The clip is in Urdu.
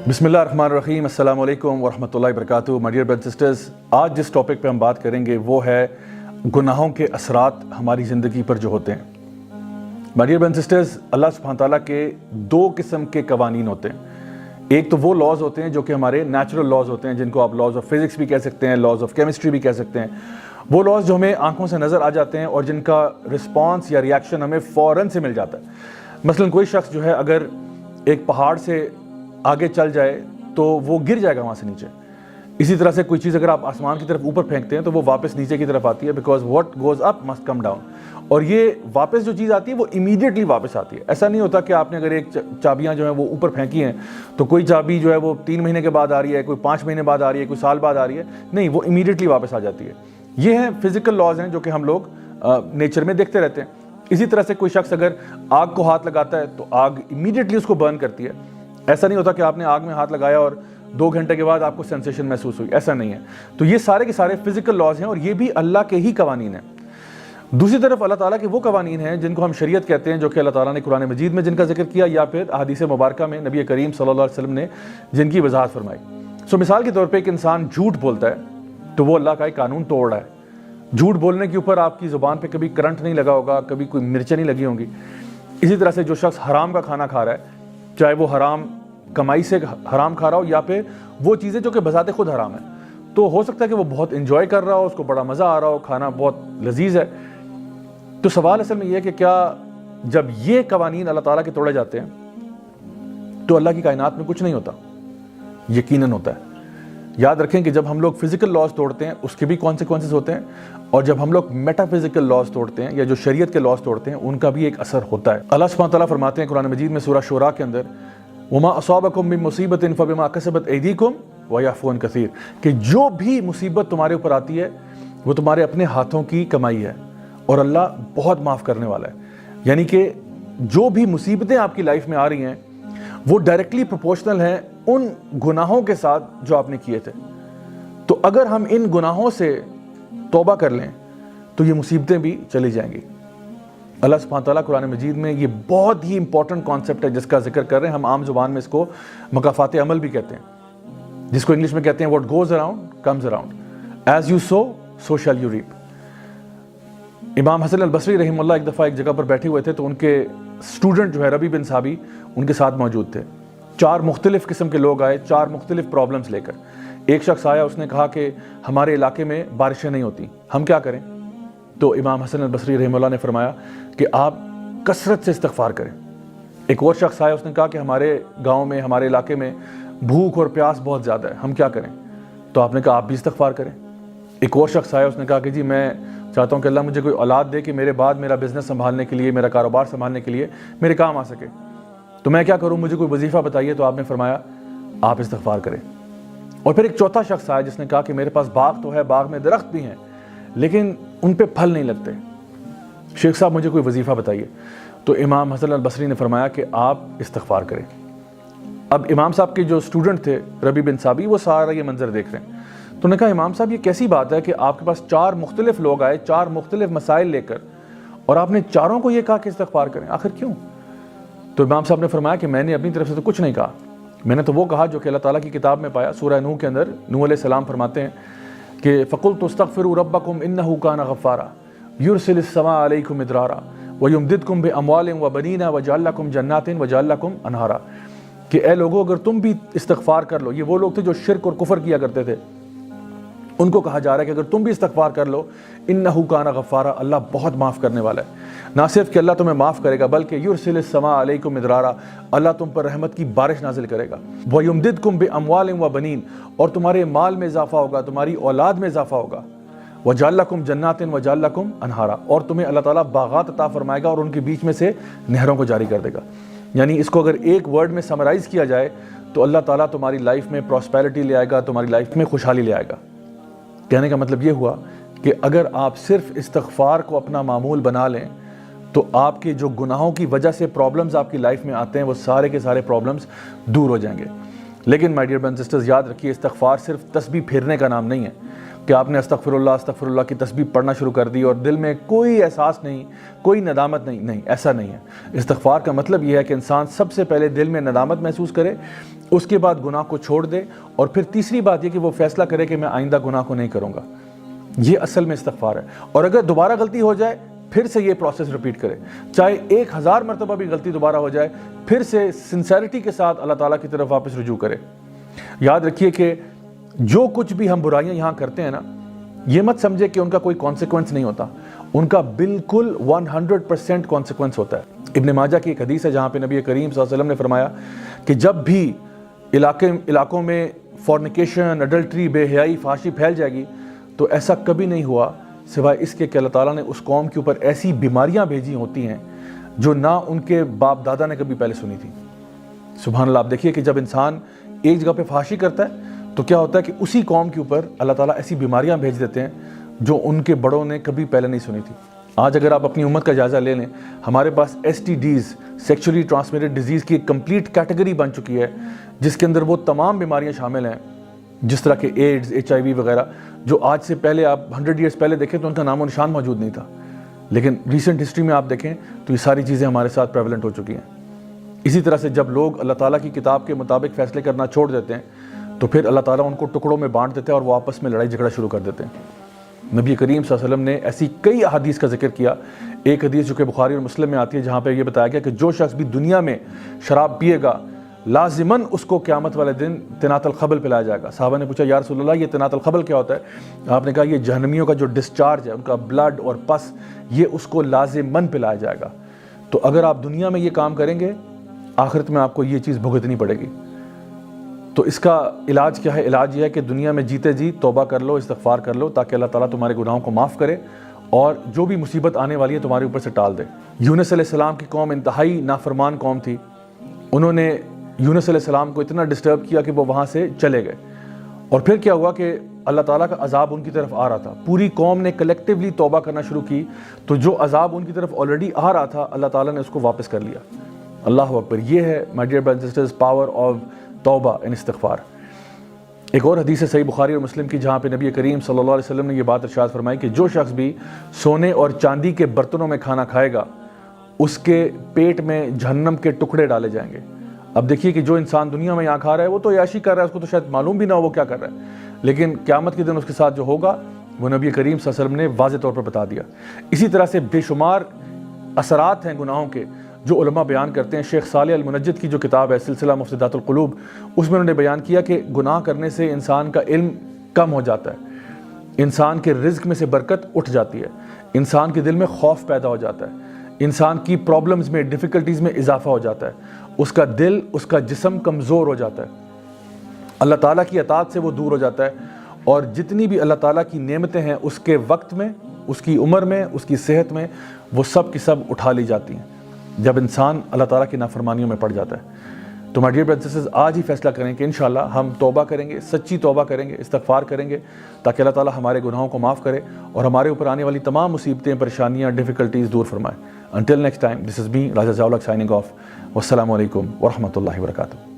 بسم اللہ الرحمن الرحیم۔ السلام علیکم ورحمۃ اللہ وبرکاتہ۔ مائی ڈیئر برادرز سسٹرز، آج جس ٹاپک پہ ہم بات کریں گے وہ ہے گناہوں کے اثرات ہماری زندگی پر جو ہوتے ہیں۔ مائی ڈیئر برادرز سسٹرز، اللہ سبحانہ تعالیٰ کے دو قسم کے قوانین ہوتے ہیں۔ ایک تو وہ لاز ہوتے ہیں جو کہ ہمارے نیچرل لاز ہوتے ہیں، جن کو آپ لاز آف فزکس بھی کہہ سکتے ہیں، لاز آف کیمسٹری بھی کہہ سکتے ہیں۔ وہ لاز جو ہمیں آنکھوں سے نظر آ جاتے ہیں اور جن کا رسپانس یا ریاکشن ہمیں فوراً سے مل جاتا ہے۔ مثلاً کوئی شخص جو ہے اگر ایک پہاڑ سے آگے چل جائے تو وہ گر جائے گا وہاں سے نیچے۔ اسی طرح سے کوئی چیز اگر آپ آسمان کی طرف اوپر پھینکتے ہیں تو وہ واپس نیچے کی طرف آتی ہے، because what goes up must come down. اور یہ واپس جو چیز آتی ہے وہ امیڈیٹلی واپس آتی ہے۔ ایسا نہیں ہوتا کہ آپ نے اگر ایک چابیاں جو ہیں وہ اوپر پھینکی ہیں تو کوئی چابی جو ہے وہ 3 مہینے کے بعد آ رہی ہے، کوئی 5 مہینے بعد آ رہی ہے، کوئی سال بعد آ رہی ہے، نہیں، وہ امیڈیٹلی واپس آ جاتی ہے۔ یہ ہیں فزیکل لاز ہیں جو کہ ہم لوگ نیچر میں دیکھتے رہتے ہیں۔ اسی طرح سے کوئی شخص اگر آگ کو ہاتھ لگاتا ہے تو آگ امیڈیٹلی اس کو برن کرتی ہے۔ ایسا نہیں ہوتا کہ آپ نے آگ میں ہاتھ لگایا اور 2 گھنٹے کے بعد آپ کو سینسیشن محسوس ہوئی، ایسا نہیں ہے۔ تو یہ سارے کے سارے فزیکل لاز ہیں اور یہ بھی اللہ کے ہی قوانین ہیں۔ دوسری طرف اللہ تعالیٰ کے وہ قوانین ہیں جن کو ہم شریعت کہتے ہیں، جو کہ اللہ تعالیٰ نے قرآن مجید میں جن کا ذکر کیا یا پھر احادیث مبارکہ میں نبی کریم صلی اللہ علیہ وسلم نے جن کی وضاحت فرمائی۔ مثال کے طور پہ ایک انسان جھوٹ بولتا ہے تو وہ اللہ کا ایک قانون توڑ رہا ہے۔ جھوٹ بولنے کے اوپر آپ کی زبان پہ کبھی کرنٹ نہیں لگا ہوگا، کبھی کوئی مرچیں نہیں لگی ہوں گی۔ اسی طرح سے جو شخص حرام کا کھانا کھا رہا ہے، چاہے وہ حرام کمائی سے حرام کھا رہا ہو یا پھر وہ چیزیں جو کہ بذات خود حرام ہیں، تو ہو سکتا ہے کہ وہ بہت انجوائے کر رہا ہو، اس کو بڑا مزہ آ رہا ہو، کھانا بہت لذیذ ہے۔ تو سوال اصل میں یہ ہے کہ کیا جب یہ قوانین اللہ تعالیٰ کے توڑے جاتے ہیں تو اللہ کی کائنات میں کچھ نہیں ہوتا؟ یقیناً ہوتا ہے۔ یاد رکھیں کہ جب ہم لوگ فزیکل لاز توڑتے ہیں اس کے بھی کانسیکوینسز ہوتے ہیں، اور جب ہم لوگ میٹا فزیکل لاز توڑتے ہیں یا جو شریعت کے لاز توڑتے ہیں ان کا بھی ایک اثر ہوتا ہے۔ اللہ سبحانہ تعالیٰ فرماتے ہیں قرآن مجید میں سورہ شورا کے اندر، وما اصابکم من مصیبت فبما کسبت ایدیکم ویعفو عن کثیر، کہ جو بھی مصیبت تمہارے اوپر آتی ہے وہ تمہارے اپنے ہاتھوں کی کمائی ہے اور اللہ بہت معاف کرنے والا ہے۔ یعنی کہ جو بھی مصیبتیں آپ کی لائف میں آ رہی ہیں وہ ڈائریکٹلی پروپورشنل ہیں ان گناہوں کے ساتھ جو آپ نے کیے تھے۔ تو اگر ہم ان گناہوں سے توبہ کر لیں تو یہ مصیبتیں بھی چلی جائیں گی۔ اللہ سبحانہ تعالیٰ قرآن مجید میں یہ بہت ہی امپورٹنٹ کانسیپٹ ہے جس کا ذکر کر رہے ہیں۔ ہم عام زبان میں اس کو مکافات عمل بھی کہتے ہیں، جس کو انگلش میں کہتے ہیں what goes around comes around, as you sow so shall you reap۔ امام حسن البصری رحمہ اللہ ایک دفعہ ایک جگہ پر بیٹھے ہوئے تھے تو ان کے اسٹوڈنٹ جو ہے ربیع بن ثابی ان کے ساتھ موجود تھے۔ 4 مختلف قسم کے لوگ آئے، 4 مختلف پرابلمز لے کر۔ ایک شخص آیا، اس نے کہا کہ ہمارے علاقے میں بارشیں نہیں ہوتی، ہم کیا کریں؟ تو امام حسن البصری رحمہ اللہ نے فرمایا کہ آپ کثرت سے استغفار کریں۔ ایک اور شخص آیا، اس نے کہا کہ ہمارے گاؤں میں، ہمارے علاقے میں بھوک اور پیاس بہت زیادہ ہے، ہم کیا کریں؟ تو آپ نے کہا آپ بھی استغفار کریں۔ ایک اور شخص آیا، اس نے کہا کہ جی میں چاہتا ہوں کہ اللہ مجھے کوئی اولاد دے کہ میرے بعد میرا بزنس سنبھالنے کے لیے، میرا کاروبار سنبھالنے کے لیے میرے کام آ سکے، تو میں کیا کروں؟ مجھے کوئی وظیفہ بتائیے۔ تو آپ نے فرمایا آپ استغفار کریں۔ اور پھر ایک چوتھا شخص آیا جس نے کہا کہ میرے پاس باغ تو ہے، باغ میں درخت بھی ہیں لیکن ان پہ پھل نہیں لگتے، شیخ صاحب مجھے کوئی وظیفہ بتائیے۔ تو امام حسن البصری نے فرمایا کہ آپ استغفار کریں۔ اب امام صاحب کے جو اسٹوڈنٹ تھے ربیع بن ثابی، وہ سارا یہ منظر دیکھ رہے ہیں۔ تو نے کہا امام صاحب یہ کیسی بات ہے کہ آپ کے پاس 4 مختلف لوگ آئے، 4 مختلف مسائل لے کر، اور آپ نے چاروں کو یہ کہا کہ استغفار کریں، آخر کیوں؟ تو امام صاحب نے فرمایا کہ میں نے اپنی طرف سے تو کچھ نہیں کہا، میں نے تو وہ کہا جو کہ اللہ تعالیٰ کی کتاب میں پایا۔ سورہ نوح کے اندر نوح علیہ السلام فرماتے ہیں کہ فَقُلْتُ اسْتَغْفِرُوا رَبَّكُمْ إِنَّهُ كَانَ غَفَّارًا يُرْسِلِ السَّمَاءَ عَلَيْكُمْ مِدْرَارًا وَيُمْدِدْكُمْ بِأَمْوَالٍ وَبَنِينَ وَيَجْعَلْ لَكُمْ جَنَّاتٍ وَيَجْعَلْ لَكُمْ أَنْهَارًا، کہ اے لوگوں اگر تم بھی استغفار کر لو۔ یہ وہ لوگ تھے جو شرک اور کفر کیا کرتے تھے، ان کو کہا جا رہا ہے کہ اگر تم بھی استغفار کر لو، انہو کان غفارا، اللہ بہت معاف کرنے والا ہے۔ نہ صرف کہ اللہ تمہیں معاف کرے گا بلکہ یرسل السماء علیکم مدرارا، اللہ تم پر رحمت کی بارش نازل کرے گا۔ ویمددکم باموال وبنین، اور تمہارے مال میں اضافہ ہوگا، تمہاری اولاد میں اضافہ ہوگا۔ وجعل لکم جنات وجعل لکم انہارا، اور تمہیں اللہ تعالیٰ باغات عطا فرمائے گا اور ان کے بیچ میں سے نہروں کو جاری کر دے گا۔ یعنی اس کو اگر ایک ورڈ میں سمرائز کیا جائے تو اللہ تعالیٰ تمہاری لائف میں پراسپیرٹی لے آئے گا، تمہاری لائف میں خوشحالی لے آئے گا۔ کہنے کا مطلب یہ ہوا کہ اگر آپ صرف استغفار کو اپنا معمول بنا لیں تو آپ کے جو گناہوں کی وجہ سے پرابلمز آپ کی لائف میں آتے ہیں وہ سارے کے سارے پرابلمز دور ہو جائیں گے۔ لیکن my dear brothers and sisters, یاد رکھیے استغفار صرف تسبیح پھیرنے کا نام نہیں ہے۔ کہ آپ نے استغفر اللہ کی تسبیح پڑھنا شروع کر دی اور دل میں کوئی احساس نہیں، کوئی ندامت نہیں، ایسا نہیں ہے۔ استغفار کا مطلب یہ ہے کہ انسان سب سے پہلے دل میں ندامت محسوس کرے، اس کے بعد گناہ کو چھوڑ دے، اور پھر تیسری بات یہ کہ وہ فیصلہ کرے کہ میں آئندہ گناہ کو نہیں کروں گا۔ یہ اصل میں استغفار ہے۔ اور اگر دوبارہ غلطی ہو جائے پھر سے یہ پروسیس ریپیٹ کرے، چاہے 1000 مرتبہ بھی غلطی دوبارہ ہو جائے، پھر سے سنسیریٹی کے ساتھ اللہ تعالیٰ کی طرف واپس رجوع کرے۔ یاد رکھیے کہ جو کچھ بھی ہم برائیاں یہاں کرتے ہیں نا، یہ مت سمجھے کہ ان کا کوئی کانسیکوینس نہیں ہوتا، ان کا بالکل 100% کانسیکوینس ہوتا ہے۔ ابن ماجہ کی ایک حدیث ہے جہاں پہ نبی کریم صلی اللہ علیہ وسلم نے فرمایا کہ جب بھی علاقوں میں فورنیکیشن، اڈلٹری، بے حیائی، فحاشی پھیل جائے گی تو ایسا کبھی نہیں ہوا سوائے اس کے کہ اللہ تعالیٰ نے اس قوم کے اوپر ایسی بیماریاں بھیجی ہوتی ہیں جو نہ ان کے باپ دادا نے کبھی پہلے سنی تھی۔ سبحان اللہ۔ آپ دیکھیے کہ جب انسان ایک جگہ پہ فحاشی کرتا ہے تو کیا ہوتا ہے کہ اسی قوم کے اوپر اللہ تعالیٰ ایسی بیماریاں بھیج دیتے ہیں جو ان کے بڑوں نے کبھی پہلے نہیں سنی تھی۔ آج اگر آپ اپنی امت کا جائزہ لے لیں، ہمارے پاس STDs، سیکچولی ٹرانسمیٹڈ ڈیزیز کی ایک کمپلیٹ کیٹیگری بن چکی ہے جس کے اندر وہ تمام بیماریاں شامل ہیں، جس طرح کہ ایڈز، HIV وغیرہ، جو آج سے پہلے آپ 100 ایئرس پہلے دیکھیں تو ان کا نام و نشان موجود نہیں تھا، لیکن ریسنٹ ہسٹری میں آپ دیکھیں تو یہ ساری چیزیں ہمارے ساتھ پریولنٹ ہو چکی ہیں۔ اسی طرح سے جب لوگ اللہ تعالیٰ کی کتاب کے مطابق فیصلے کرنا چھوڑ دیتے ہیں تو پھر اللہ تعالیٰ ان کو ٹکڑوں میں بانٹ دیتے ہیں اور وہ آپس میں لڑائی جھگڑا شروع کر دیتے ہیں۔ نبی کریم صلی اللہ علیہ وسلم نے ایسی کئی احادیث کا ذکر کیا۔ ایک حدیث جو کہ بخاری اور مسلم میں آتی ہے جہاں پہ یہ بتایا گیا کہ جو شخص بھی دنیا میں شراب پیے گا لازماً اس کو قیامت والے دن طنات الخبل پلایا جائے گا۔ صحابہ نے پوچھا یا رسول اللہ یہ طنات الخبل کیا ہوتا ہے؟ آپ نے کہا یہ جہنمیوں کا جو ڈسچارج ہے، ان کا بلڈ اور پس، یہ اس کو لازماً پلایا جائے گا۔ تو اگر آپ دنیا میں یہ کام کریں گے آخرت میں آپ کو یہ چیز بھگتنی پڑے گی۔ تو اس کا علاج کیا ہے؟ علاج یہ ہے کہ دنیا میں جیتے جی توبہ کر لو، استغفار کر لو، تاکہ اللہ تعالیٰ تمہارے گناہوں کو معاف کرے اور جو بھی مصیبت آنے والی ہے تمہارے اوپر سے ٹال دے۔ یونس علیہ السلام کی قوم انتہائی نافرمان قوم تھی۔ انہوں نے یونس علیہ السلام کو اتنا ڈسٹرب کیا کہ وہ وہاں سے چلے گئے، اور پھر کیا ہوا کہ اللہ تعالیٰ کا عذاب ان کی طرف آ رہا تھا۔ پوری قوم نے کلیکٹیولی توبہ کرنا شروع کی تو جو عذاب ان کی طرف آلریڈی آ رہا تھا اللہ تعالیٰ نے اس کو واپس کر لیا۔ اللہ اکبر۔ یہ ہے my dear brothers and sisters power of توبہ اینڈ استغفار۔ ایک اور حدیث ہے صحیح بخاری اور مسلم کی جہاں پہ نبی کریم صلی اللہ علیہ وسلم نے یہ بات ارشاد فرمائی کہ جو شخص بھی سونے اور چاندی کے برتنوں میں کھانا کھائے گا اس کے پیٹ میں جہنم کے ٹکڑے ڈالے جائیں گے۔ اب دیکھیے کہ جو انسان دنیا میں یہاں کھا رہا ہے وہ تو عیاشی کر رہا ہے، اس کو تو شاید معلوم بھی نہ ہو وہ کیا کر رہا ہے، لیکن قیامت کے دن اس کے ساتھ جو ہوگا وہ نبی کریم صلی اللہ علیہ وسلم نے واضح طور پر بتا دیا۔ اسی طرح سے بے شمار اثرات ہیں گناہوں کے جو علماء بیان کرتے ہیں۔ شیخ صالح المنجد کی جو کتاب ہے سلسلہ مفسدات القلوب، اس میں انہوں نے بیان کیا کہ گناہ کرنے سے انسان کا علم کم ہو جاتا ہے، انسان کے رزق میں سے برکت اٹھ جاتی ہے، انسان کے دل میں خوف پیدا ہو جاتا ہے، انسان کی پرابلمز میں، ڈیفیکلٹیز میں اضافہ ہو جاتا ہے، اس کا دل، اس کا جسم کمزور ہو جاتا ہے، اللہ تعالیٰ کی اطاعت سے وہ دور ہو جاتا ہے، اور جتنی بھی اللہ تعالیٰ کی نعمتیں ہیں اس کے وقت میں، اس کی عمر میں، اس کی صحت میں، وہ سب کی سب اٹھا لی جاتی ہیں جب انسان اللہ تعالیٰ کی نافرمانیوں میں پڑ جاتا ہے۔ تو my dear brothers and sisters آج ہی فیصلہ کریں کہ انشاءاللہ ہم توبہ کریں گے، سچی توبہ کریں گے، استغفار کریں گے، تاکہ اللہ تعالیٰ ہمارے گناہوں کو معاف کرے اور ہمارے اوپر آنے والی تمام مصیبتیں، پریشانیاں، ڈیفیکلٹیز دور فرمائے۔ Until next time, this is me, Raja Zawlak signing off. Wassalamu alaikum wa rahmatullahi wa barakatuh.